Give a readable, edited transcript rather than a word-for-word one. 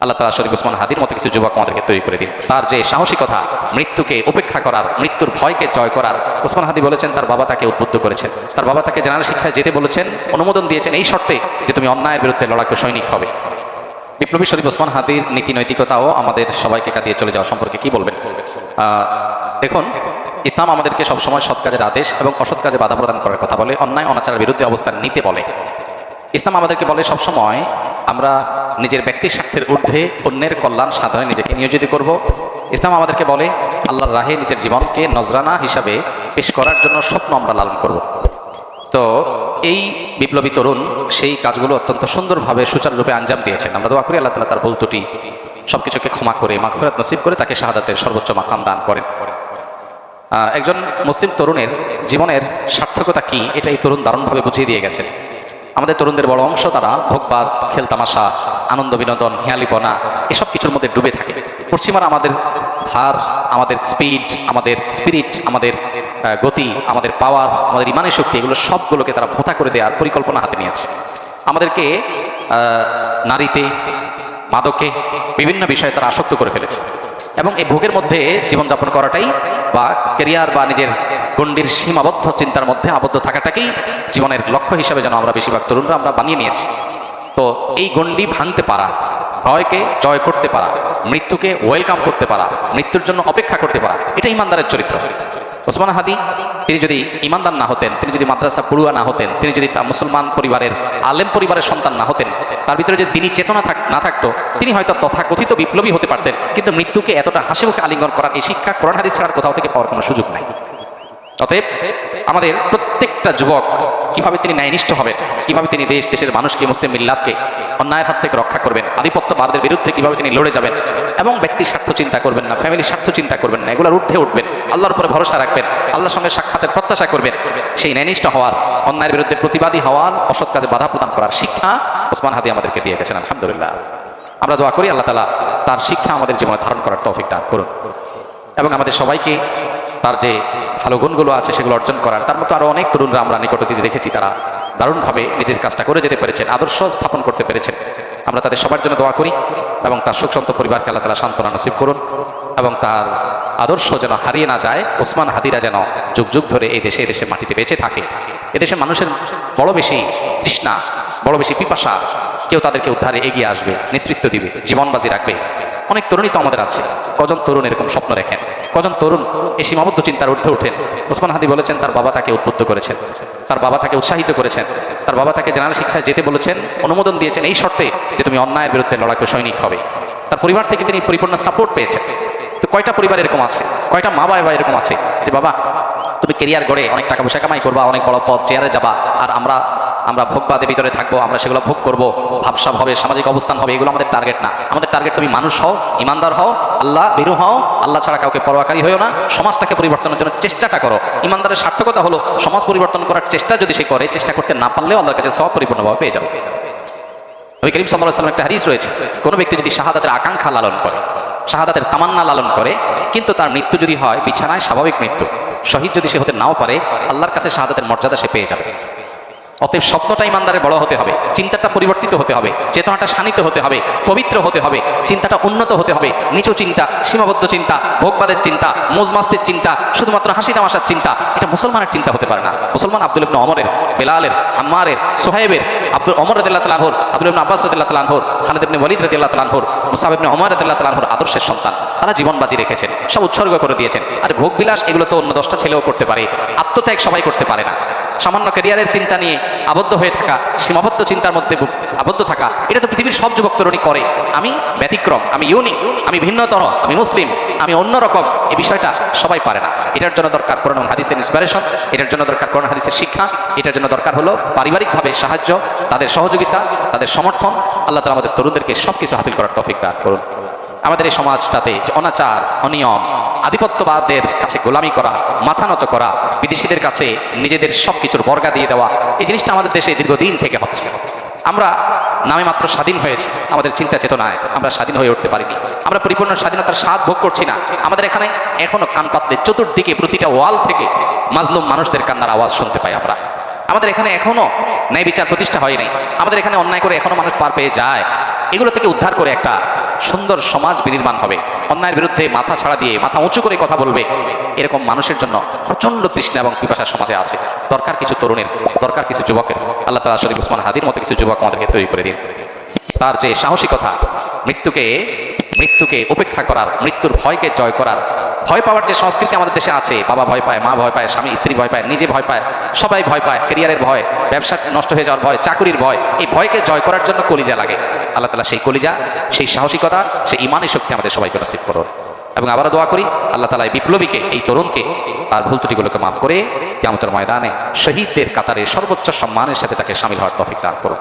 আল্লাহ তাআলা শরীফ ওসমান হাদির মতো কিছু যুবক আমাদেরকে তৈরি করে দিন। তার যে সাহসিকতা, মৃত্যুকে উপেক্ষা করার, মৃত্যুর ভয়কে জয় করার। ওসমান হাদি বলেছেন তার বাবা তাকে উদ্বুদ্ধ করেছেন, তার বাবা তাকে জেনারেল শিক্ষায় যেতে বলেছেন, অনুমোদন দিয়েছেন এই শর্তে যে তুমি অন্যায়ের বিরুদ্ধে লড়াকু সৈনিক হবে। বিপ্লবী শরীফ ওসমান হাদির নীতি নৈতিকতাও আমাদের সবাইকে কাটিয়ে চলে যাওয়া সম্পর্কে কি বলবেন? দেখুন, ইসলাম আমাদেরকে সবসময় সৎ কাজের আদেশ এবং অসৎ কাজে বাধা প্রদান করার কথা বলে, অন্যায় অনাচারের বিরুদ্ধে অবস্থান নিতে বলে। ইসলাম আমাদেরকে বলে সবসময় আমরা নিজের ব্যক্তি স্বার্থের ঊর্ধ্বে অন্যের কল্যাণ সাধনে নিজেকে নিয়োজিত করব। ইসলাম আমাদেরকে বলে আল্লাহর রাহে নিজের জীবনকে নজরানা হিসাবে পেশ করার জন্য স্বপ্ন আমরা লালন করব। তো এই বিপ্লবী তরুণ সেই কাজগুলো অত্যন্ত সুন্দরভাবে সুচারুরূপে আঞ্জাম দিয়েছেন। আমরা দোয়া করি আল্লাহ তাআলা তার ভুল ত্রুটি সবকিছুকে ক্ষমা করে মাগফিরাত নসিব করে তাকে শাহাদাতের সর্বোচ্চ মাকাম দান করেন। একজন মুসলিম তরুণের জীবনের সার্থকতা কি, এটা এই তরুণ দারুণভাবে বুঝিয়ে দিয়ে গেছেন। আমাদের তরুণদের বড় অংশ তারা ভোগবাদ, খেলতামাশা, আনন্দ বিনোদন, হিয়ালিপনা এসব কিছুর মধ্যে ডুবে থাকে। পশ্চিমারা আমাদের ভার, আমাদের স্পিড, আমাদের স্পিরিট, আমাদের গতি, আমাদের পাওয়ার, আমাদের ইমানের শক্তি, এগুলো সবগুলোকে তারা ভোঁতা করে দেওয়ার পরিকল্পনা হাতে নিয়েছে। আমাদেরকে নারীতে, মাদকে, বিভিন্ন বিষয়ে তারা আসক্ত করে ফেলেছে এবং এই ভোগের মধ্যে জীবনযাপন করাটাই বা ক্যারিয়ার বা নিজের গণ্ডির সীমাবদ্ধ চিন্তার মধ্যে আবদ্ধ থাকাটাকেই জীবনের লক্ষ্য হিসাবে যেন আমরা বেশিরভাগ তরুণরা আমরা বানিয়ে নিয়েছি। তো এই গণ্ডি ভাঙতে পারা, ভয়কে জয় করতে পারা, মৃত্যুকে ওয়েলকাম করতে পারা, মৃত্যুর জন্য অপেক্ষা করতে পারা, এটা ইমানদারের চরিত্র। ওসমান হাদি তিনি যদি ইমানদার না হতেন, তিনি যদি মাদ্রাসা পড়ুয়া না হতেন, তিনি যদি তার মুসলমান পরিবারের আলেম পরিবারের সন্তান না হতেন, তার ভিতরে যে দিনী চেতনা না থাকতো, তিনি হয়তো তথাকথিত বিপ্লবী হতে পারতেন, কিন্তু মৃত্যুকে এতটা হাসি মুখে আলিঙ্গন করার এই শিক্ষা কোরআন হাদিস ছাড়ার কোথাও থেকে পাওয়ার কোনো সুযোগ নাই। অতএব আমাদের প্রত্যেকটা যুবক কিভাবে তিনি ন্যায়নিষ্ঠ হবেন, কিভাবে তিনি দেশের মানুষকে, মুসলিম মিল্লাতকে অন্যায়ের হাত থেকে রক্ষা করবেন, আধিপত্যবাদের বিরুদ্ধে কিভাবে তিনি লড়ে যাবেন এবং ব্যক্তি স্বার্থ চিন্তা করবেন না, ফ্যামিলির স্বার্থ চিন্তা করবেন না, এগুলোর ঊর্ধ্বে উঠবেন, আল্লাহর উপরে ভরসা রাখবেন, আল্লাহর সঙ্গে সাক্ষাতের প্রত্যাশা করবেন, সেই ন্যায়নিষ্ঠ হওয়ার, অন্যায়ের বিরুদ্ধে প্রতিবাদী হওয়ার, অসৎ কাজে বাধা প্রদান করার শিক্ষা ওসমান হাদি আমাদেরকে দিয়ে গেছেন। আলহামদুলিল্লাহ, আমরা দোয়া করি আল্লাহ তাআলা তার শিক্ষা আমাদের জীবনে ধারণ করার তৌফিক দান করুন এবং আমাদের সবাইকে তার যে ভালো গুণগুলো আছে সেগুলো অর্জন করার। তার মতো আরো অনেক তরুণরা আমরা নিকটতীতে দেখেছি, তারা দারুণভাবে নিজের কাজটা করে যেতে পেরেছেন, আদর্শ স্থাপন করতে পেরেছেন। আমরা তাদের সবার জন্য দোয়া করি এবং তার সুখসন্ত পরিবারকে আল্লাহ তাআলা সান্ত্বনা নসিব করুন এবং তার আদর্শ যেন হারিয়ে না যায়। ওসমান হাদিরা যেন যুগ যুগ ধরে এই দেশে মাটিতে বেঁচে থাকে। এদেশের মানুষের বড় বেশি তৃষ্ণা, বড় বেশি পিপাসা, কেউ তাদেরকে উদ্ধারে এগিয়ে আসবে, নেতৃত্ব দিবে, জীবনবাজি রাখবে। অনেক তরুণই তো আমাদের আছে, কজন তরুণ এরকম স্বপ্ন দেখেন, কজন তরুণ এই সীমাবদ্ধ চিন্তার ঊর্ধ্বে ওঠেন। ওসমান হাদি বলেছেন তার বাবা তাকে উদ্বুদ্ধ করেছেন, তার বাবা তাকে উৎসাহিত করেছেন, তার বাবা তাকে জেনারেল শিক্ষায় যেতে বলেছেন, অনুমোদন দিয়েছেন এই শর্তে যে তুমি অন্যায়ের বিরুদ্ধে লড়াকু সৈনিক হবে। তার পরিবার থেকে তিনি পরিপূর্ণ সাপোর্ট পেয়েছেন। তো কয়টা পরিবার এরকম আছে, কয়টা মা বাবা এরকম আছে যে বাবা তুমি ক্যারিয়ার গড়ে অনেক টাকা পয়সা কামাই করবা, অনেক বড় পদ চেয়ারে যাবা, আর আমরা ভোগবাদের ভিতরে থাকবো, আমরা সেগুলো ভোগ করবো, ভাবসাব হবে, সামাজিক অবস্থান হবে, এগুলো আমাদের টার্গেট না। আমাদের টার্গেট তুমি মানুষ হও, ইমানদার হও, আল্লাহ ভীরু হও, আল্লাহ ছাড়া কাউকে পরোয়াকারী হও না, সমাজটাকে পরিবর্তনের জন্য চেষ্টাটা করো। ইমানদারের সার্থকতা হলো সমাজ পরিবর্তন করার চেষ্টা যদি সে করে, চেষ্টা করতে না পারলেও আল্লাহর কাছে সব পরিপূর্ণভাবে পেয়ে যাবে। নবী করিম সাল্লাল্লাহু আলাইহি ওয়াসাল্লাম একটা হাদিস রয়েছে, কোনো ব্যক্তি যদি শাহাদাতের আকাঙ্ক্ষা লালন করে, শাহাদাতের তামান্না লালন করে, কিন্তু তার মৃত্যু যদি হয় বিছানায় স্বাভাবিক মৃত্যু, শহীদ যদি সে হতে নাও পারে, আল্লাহর কাছে শাহাদাতের মর্যাদা সে পেয়ে যাবে। অতএব স্বপ্নটা ইমানদারে বড় হতে হবে, চিন্তাটা পরিবর্তিত হতে হবে, চেতনাটা শানিত হতে হবে, পবিত্র হতে হবে, চিন্তাটা উন্নত হতে হবে। নিচু চিন্তা, সীমাবদ্ধ চিন্তা, ভোগবাদের চিন্তা, মজমাস্তির চিন্তা, শুধুমাত্র হাসি তামাশার চিন্তা, এটা মুসলমানের চিন্তা হতে পারে না। মুসলমান আব্দুল ইবনে ওমরের, বেলালের, আম্মারের, সোহাইবের, ওমর রাদিয়াল্লাহু তাআলা আনহুর, আব্দুল ইবনে আব্বাস রাদিয়াল্লাহু তাআলা আনহুর, খালিদ ইবনে ওয়ালিদ রাদিয়াল্লাহু তাআলা আনহুর, মুসআব ইবনে উমার রাদিয়াল্লাহু তাআলা আনহুর আদর্শের সন্তান। তারা জীবন বাজি রেখেছেন, সব উৎসর্গ করে দিয়েছেন। আর ভোগ বিলাস এগুলো তো অন্য 10টা ছেলেও করতে পারে, আত্মত্যাগ সবাই করতে পারে না। সামান্য ক্যারিয়ারের চিন্তা নিয়ে আবদ্ধ হয়ে থাকা, সীমাবদ্ধ চিন্তার মধ্যে আবদ্ধ থাকা, এটা তো পৃথিবীর সব যুবক তরুণী করে। আমি ব্যতিক্রম, আমি ইউনিক, আমি ভিন্নতর, আমি মুসলিম, আমি অন্যরকম, এই বিষয়টা সবাই পারে না। এটার জন্য দরকার কোরআন এবং হাদিসের ইন্সপিরেশন, এটার জন্য দরকার কোরআন হাদিসের শিক্ষা, এটার জন্য দরকার হলো পারিবারিকভাবে সাহায্য, তাদের সহযোগিতা, তাদের সমর্থন। আল্লাহ তাআলা আমাদের তরুণদেরকে সবকিছু হাসিল করার তৌফিক দান করুন। আমাদের এই সমাজটাতে অনাচার, অনিয়ম, আধিপত্যবাদের কাছে গোলামি করা, মাথা নত করা, বিদেশিদের কাছে নিজেদের সবকিছুর বর্গা দিয়ে দেওয়া, এই জিনিসটা আমাদের দেশে দীর্ঘদিন থেকে হচ্ছে। আমরা নামে মাত্র স্বাধীন হয়েছি, আমাদের চিন্তা চেতনায় আমরা স্বাধীন হয়ে উঠতে পারিনি। আমরা পরিপূর্ণ স্বাধীনতার স্বাদ ভোগ করছি না। আমাদের এখানে এখনো কান পাতলে চতুর্দিকে প্রতিটা ওয়াল থেকে মাজলুম মানুষদের কান্নার আওয়াজ শুনতে পাই আমরা। আমাদের এখানে এখনো ন্যায় বিচার প্রতিষ্ঠা হয়নি। আমাদের এখানে অন্যায় করে এখনো মানুষ পার পেয়ে যায়। এগুলো থেকে উদ্ধার করে একটা সুন্দর সমাজ বিনির্মাণ হবে, অন্যায়ের বিরুদ্ধে মাথা ছাড়া দিয়ে মাথা উঁচু করে কথা বলবে, এরকম মানুষের জন্য প্রচন্ড তৃষ্ণা এবং পিপাসা সমাজে আছে। দরকার কিছু তরুণের, দরকার কিছু যুবকের। আল্লাহ তাআলা শরীফ ওসমান হাদির মতো কিছু যুবক আমাদেরকে তৈরি করে দিন। তার যে সাহসিকতা, মৃত্যুকে উপেক্ষা করার, মৃত্যুর ভয়কে জয় করার, ভয় পাওয়ার যে সংস্কৃতি আমাদের দেশে আছে, বাবা ভয় পায়, মা ভয় পায়, স্বামী স্ত্রী ভয় পায়, নিজে ভয় পায়, সবাই ভয় পায়, ক্যারিয়ারের ভয়, ব্যবসা নষ্ট হয়ে যাওয়ার ভয়, চাকুরির ভয়, এই ভয়কে জয় করার জন্য কলিজা লাগে। আল্লাহ তাআলা সেই কলিজা, সেই সাহসিকতা, সেই ঈমানের শক্তি আমাদের সবাইকে নসিব করুন। এবং আবারও দোয়া করি আল্লাহ তাআলা এই বিপ্লবীকে, এই তরুণকে তার ভুল ত্রুটিগুলোকে মাফ করে কিয়ামতের ময়দানে শহীদদের কাতারে সর্বোচ্চ সম্মানের সাথে তাকে শামিল হওয়ার তৌফিক দান করুন।